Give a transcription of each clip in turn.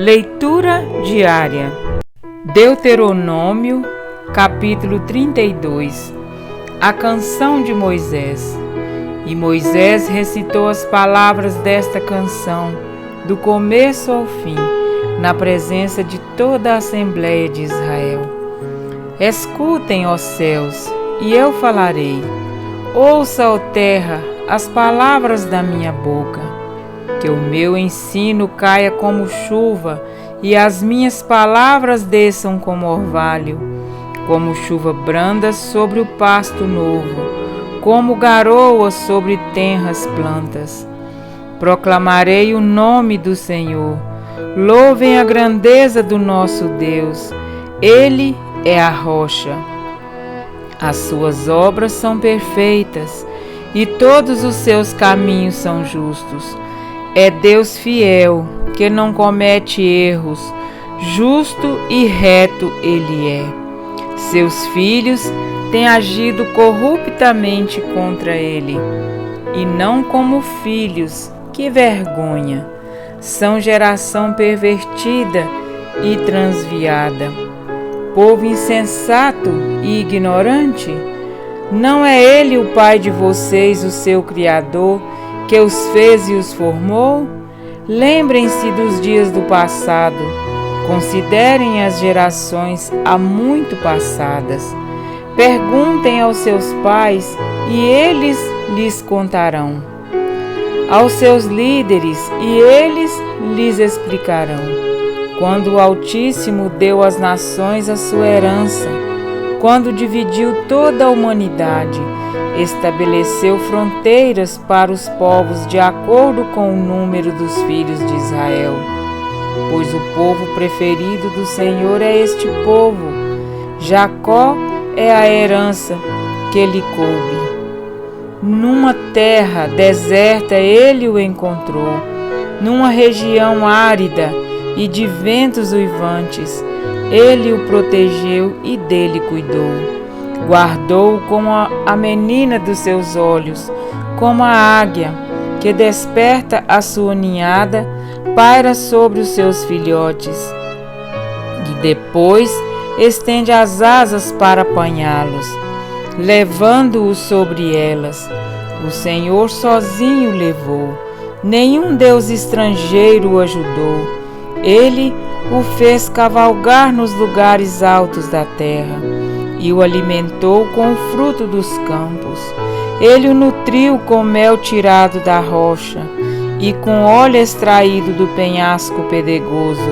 Leitura diária. Deuteronômio, capítulo 32. A canção de Moisés. E Moisés recitou as palavras desta canção, do começo ao fim, na presença de toda a Assembleia de Israel. Escutem, ó céus, e eu falarei. Ouça, ó terra, as palavras da minha boca. Que o meu ensino caia como chuva e as minhas palavras desçam como orvalho, como chuva branda sobre o pasto novo, como garoa sobre tenras plantas. Proclamarei o nome do Senhor. Louvem a grandeza do nosso Deus. Ele é a rocha. As suas obras são perfeitas e todos os seus caminhos são justos. É Deus fiel, que não comete erros, justo e reto Ele é. Seus filhos têm agido corruptamente contra Ele, e não como filhos, que vergonha! São geração pervertida e transviada. Povo insensato e ignorante? Não é Ele o Pai de vocês, o seu Criador, que os fez e os formou? Lembrem-se dos dias do passado, considerem as gerações há muito passadas. Perguntem aos seus pais e eles lhes contarão. Aos seus líderes e eles lhes explicarão. Quando o Altíssimo deu às nações a sua herança, quando dividiu toda a humanidade, estabeleceu fronteiras para os povos de acordo com o número dos filhos de Israel. Pois o povo preferido do Senhor é este povo. Jacó é a herança que lhe coube. Numa terra deserta ele o encontrou, numa região árida e de ventos uivantes. Ele o protegeu e dele cuidou. Guardou como a menina dos seus olhos, como a águia que desperta a sua ninhada, paira sobre os seus filhotes, e depois estende as asas para apanhá-los, levando-os sobre elas. O Senhor sozinho o levou, nenhum Deus estrangeiro o ajudou. Ele o fez cavalgar nos lugares altos da terra e o alimentou com o fruto dos campos. Ele o nutriu com mel tirado da rocha e com óleo extraído do penhasco pedregoso,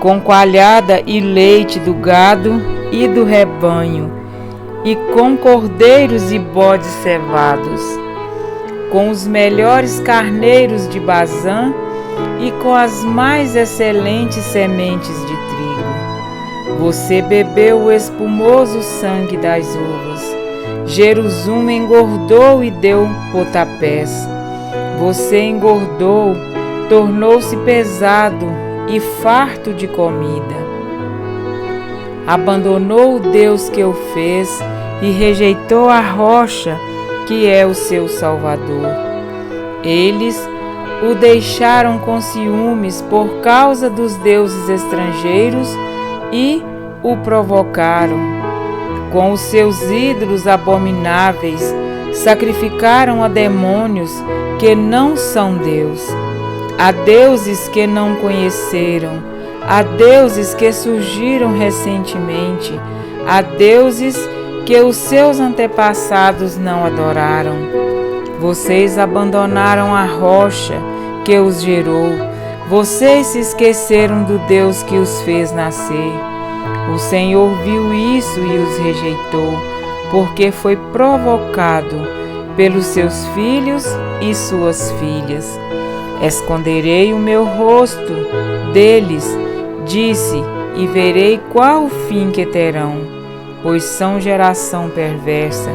com coalhada e leite do gado e do rebanho, e com cordeiros e bodes cevados, com os melhores carneiros de Bazã e com as mais excelentes sementes de trigo. Você bebeu o espumoso sangue das uvas. Jerusalém engordou e deu potapés. Você engordou, tornou-se pesado e farto de comida. Abandonou o Deus que o fez e rejeitou a rocha que é o seu Salvador. Eles o deixaram com ciúmes por causa dos deuses estrangeiros e o provocaram. Com os seus ídolos abomináveis, sacrificaram a demônios que não são Deus, a deuses que não conheceram, a deuses que surgiram recentemente, a deuses que os seus antepassados não adoraram. Vocês abandonaram a rocha que os gerou. Vocês se esqueceram do Deus que os fez nascer. O Senhor viu isso e os rejeitou, porque foi provocado pelos seus filhos e suas filhas. Esconderei o meu rosto deles, disse, e verei qual o fim que terão, pois são geração perversa,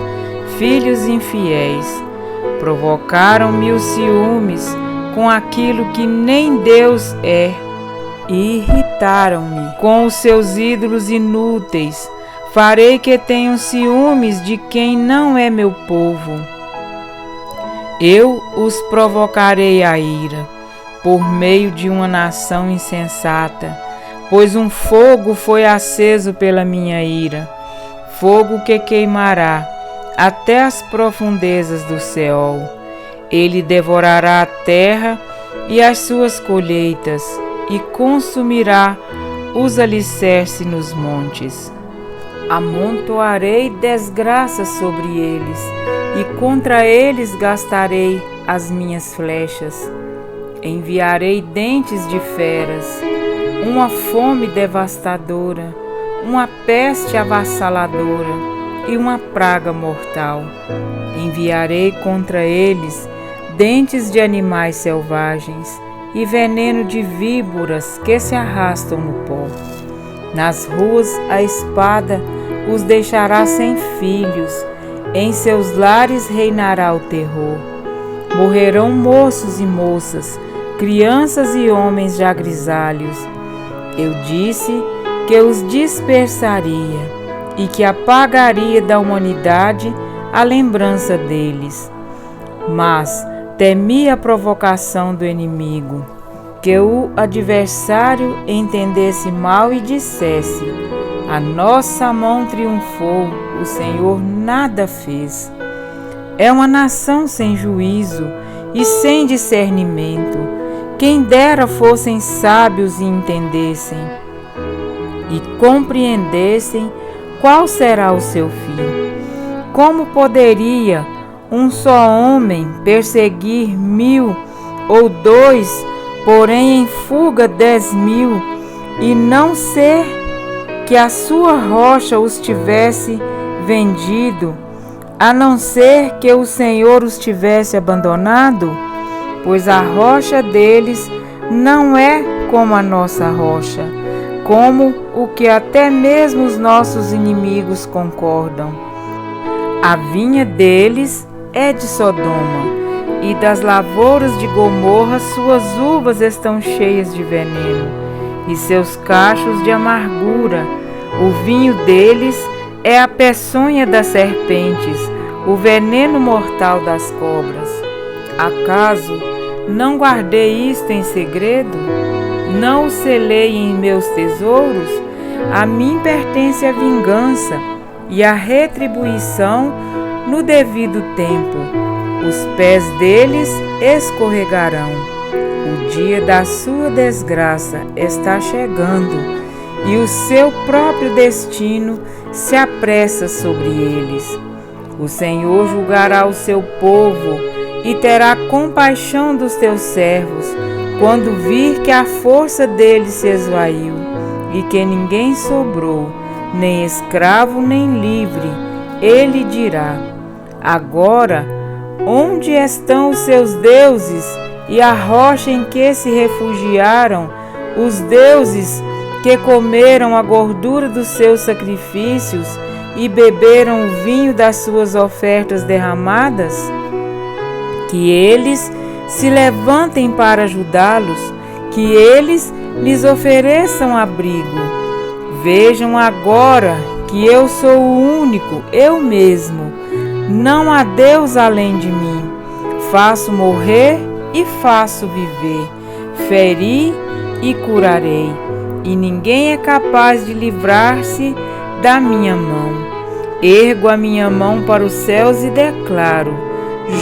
filhos infiéis. Provocaram-me os ciúmes com aquilo que nem Deus é, e irritaram-me com os seus ídolos inúteis. Farei que tenham ciúmes de quem não é meu povo. Eu os provocarei a ira, por meio de uma nação insensata, pois um fogo foi aceso pela minha ira, fogo que queimará até as profundezas do Seol. Ele devorará a terra e as suas colheitas, e consumirá os alicerces nos montes. Amontoarei desgraça sobre eles, e contra eles gastarei as minhas flechas. Enviarei dentes de feras, uma fome devastadora, uma peste avassaladora e uma praga mortal. Enviarei contra eles dentes de animais selvagens e veneno de víboras que se arrastam no pó. Nas ruas a espada os deixará sem filhos, em seus lares reinará o terror. Morrerão moços e moças, crianças e homens já grisalhos. Eu disse que os dispersaria e que apagaria da humanidade a lembrança deles. Mas temi a provocação do inimigo, que o adversário entendesse mal e dissesse: a nossa mão triunfou, o Senhor nada fez. É uma nação sem juízo e sem discernimento. Quem dera fossem sábios e entendessem, e compreendessem qual será o seu fim. Como poderia um só homem perseguir 1000 ou 2, porém em fuga 10.000, e não ser que a sua rocha os tivesse vendido, a não ser que o Senhor os tivesse abandonado? Pois a rocha deles não é como a nossa rocha, como o que até mesmo os nossos inimigos concordam. A vinha deles é de Sodoma, e das lavouras de Gomorra suas uvas estão cheias de veneno, e seus cachos de amargura. O vinho deles é a peçonha das serpentes, o veneno mortal das cobras. Acaso não guardei isto em segredo? Não o selei em meus tesouros? A mim pertence a vingança e a retribuição no devido tempo. Os pés deles escorregarão. O dia da sua desgraça está chegando, e o seu próprio destino se apressa sobre eles. O Senhor julgará o seu povo e terá compaixão dos teus servos, quando vir que a força deles se esvaiu, e que ninguém sobrou, nem escravo nem livre. Ele dirá: agora, onde estão os seus deuses e a rocha em que se refugiaram, os deuses que comeram a gordura dos seus sacrifícios e beberam o vinho das suas ofertas derramadas? Que eles se levantem para ajudá-los, que eles lhes ofereçam abrigo. Vejam agora que eu sou o único, eu mesmo. Não há Deus além de mim. Faço morrer e faço viver. Feri e curarei. E ninguém é capaz de livrar-se da minha mão. Ergo a minha mão para os céus e declaro: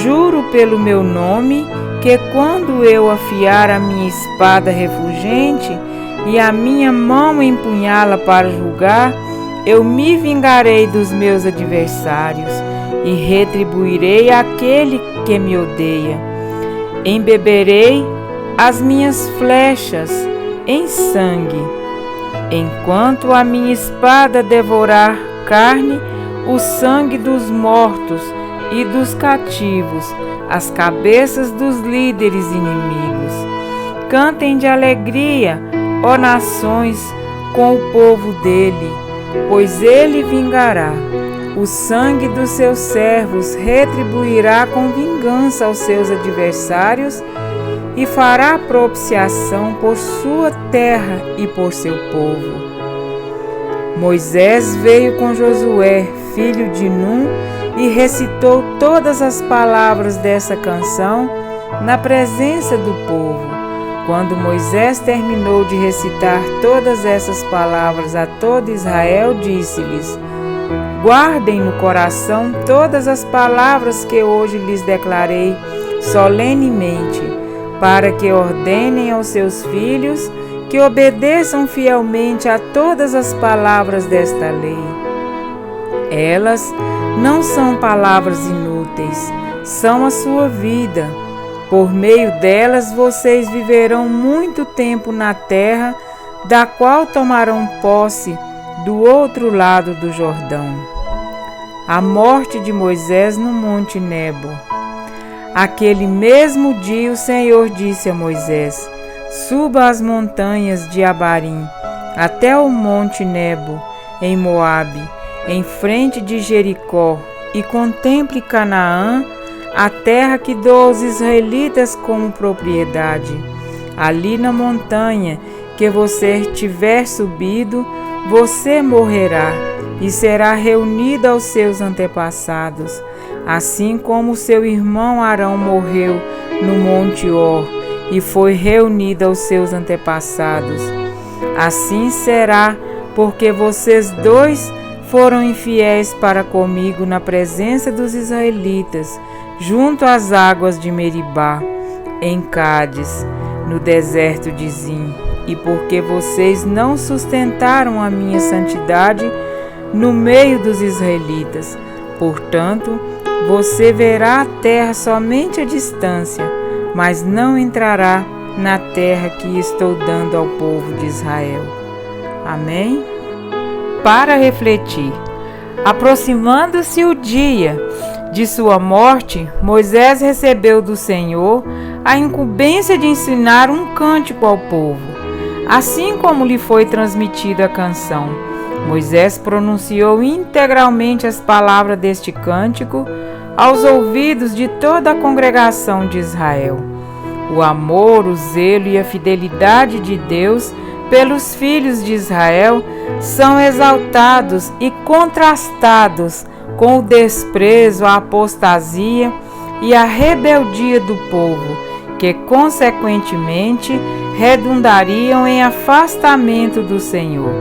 juro pelo meu nome, que quando eu afiar a minha espada refulgente e a minha mão empunhá-la para julgar, eu me vingarei dos meus adversários e retribuirei àquele que me odeia. Embeberei as minhas flechas em sangue, enquanto a minha espada devorar carne, o sangue dos mortos e dos cativos, as cabeças dos líderes inimigos. Cantem de alegria, ó nações, com o povo dele, pois ele vingará. O sangue dos seus servos retribuirá com vingança aos seus adversários e fará propiciação por sua terra e por seu povo. Moisés veio com Josué, filho de Num, e recitou todas as palavras dessa canção na presença do povo. Quando Moisés terminou de recitar todas essas palavras a todo Israel, disse-lhes: guardem no coração todas as palavras que hoje lhes declarei solenemente, para que ordenem aos seus filhos que obedeçam fielmente a todas as palavras desta lei. Elas não são palavras inúteis, são a sua vida. Por meio delas vocês viverão muito tempo na terra, da qual tomarão posse do outro lado do Jordão. A morte de Moisés no Monte Nebo. Aquele mesmo dia o Senhor disse a Moisés: suba as montanhas de Abarim, até o Monte Nebo, em Moabe, em frente de Jericó, e contemple Canaã, a terra que dou aos israelitas como propriedade. Ali na montanha que você tiver subido, você morrerá e será reunido aos seus antepassados, assim como seu irmão Arão morreu no Monte Hor e foi reunido aos seus antepassados. Assim será, porque vocês dois foram infiéis para comigo na presença dos israelitas, junto às águas de Meribá, em Cádiz, no deserto de Zim, e porque vocês não sustentaram a minha santidade no meio dos israelitas. Portanto, você verá a terra somente à distância, mas não entrará na terra que estou dando ao povo de Israel. Amém? Para refletir. Aproximando-se o dia de sua morte, Moisés recebeu do Senhor a incumbência de ensinar um cântico ao povo, assim como lhe foi transmitida a canção. Moisés pronunciou integralmente as palavras deste cântico aos ouvidos de toda a congregação de Israel. O amor, o zelo e a fidelidade de Deus pelos filhos de Israel são exaltados e contrastados com o desprezo, a apostasia e a rebeldia do povo, que consequentemente redundariam em afastamento do Senhor.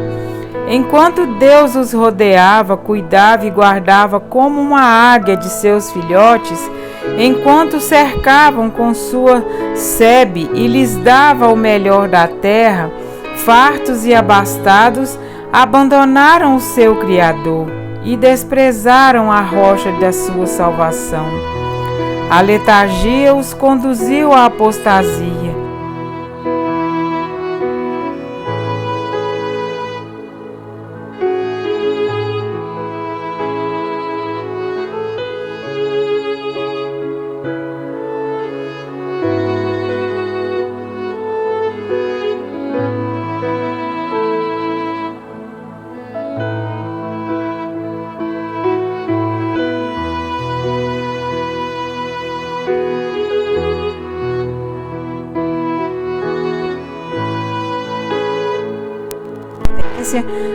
Enquanto Deus os rodeava, cuidava e guardava como uma águia de seus filhotes, enquanto cercavam com sua sebe e lhes dava o melhor da terra, fartos e abastados, abandonaram o seu Criador e desprezaram a rocha da sua salvação. A letargia os conduziu à apostasia.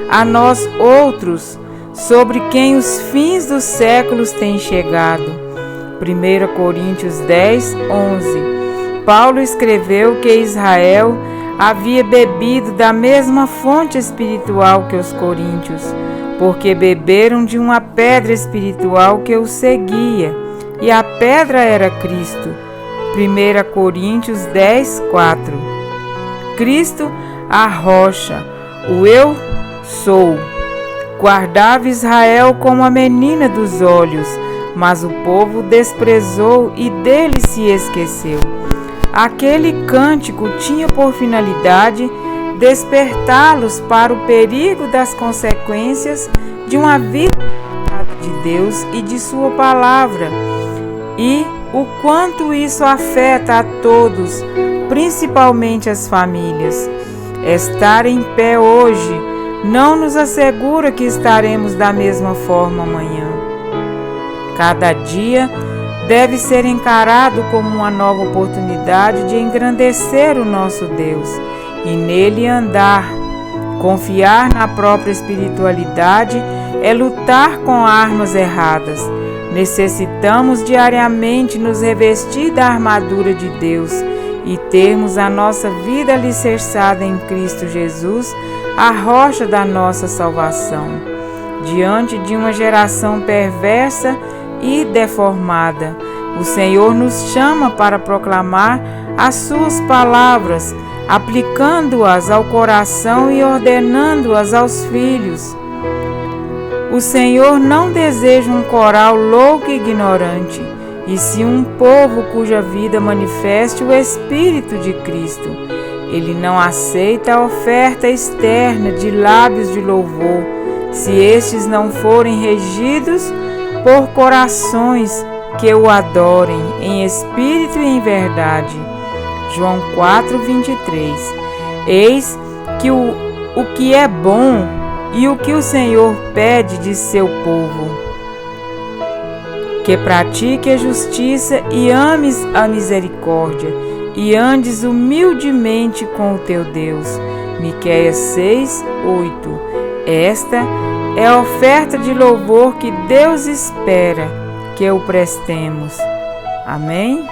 A nós outros, sobre quem os fins dos séculos têm chegado. 1 Coríntios 10, 11. Paulo escreveu que Israel havia bebido da mesma fonte espiritual que os coríntios, porque beberam de uma pedra espiritual que os seguia, e a pedra era Cristo. 1 Coríntios 10, 4. Cristo, a rocha, o eu sou. Guardava Israel como a menina dos olhos, mas o povo desprezou e dele se esqueceu. Aquele cântico tinha por finalidade despertá-los para o perigo das consequências de uma vida de Deus e de sua palavra, e o quanto isso afeta a todos, principalmente as famílias. Estar em pé hoje não nos assegura que estaremos da mesma forma amanhã. Cada dia deve ser encarado como uma nova oportunidade de engrandecer o nosso Deus e nele andar. Confiar na própria espiritualidade é lutar com armas erradas. Necessitamos diariamente nos revestir da armadura de Deus e termos a nossa vida alicerçada em Cristo Jesus, a rocha da nossa salvação. Diante de uma geração perversa e deformada, o Senhor nos chama para proclamar as suas palavras, aplicando-as ao coração e ordenando-as aos filhos. O Senhor não deseja um coral louco e ignorante, e sim um povo cuja vida manifeste o Espírito de Cristo. Ele não aceita a oferta externa de lábios de louvor, se estes não forem regidos por corações que o adorem em espírito e em verdade. João 4:23. Eis que o que é bom e o que o Senhor pede de seu povo: que pratique a justiça e ames a misericórdia, e andes humildemente com o teu Deus. Miqueias 6:8. Esta é a oferta de louvor que Deus espera que o prestemos. Amém?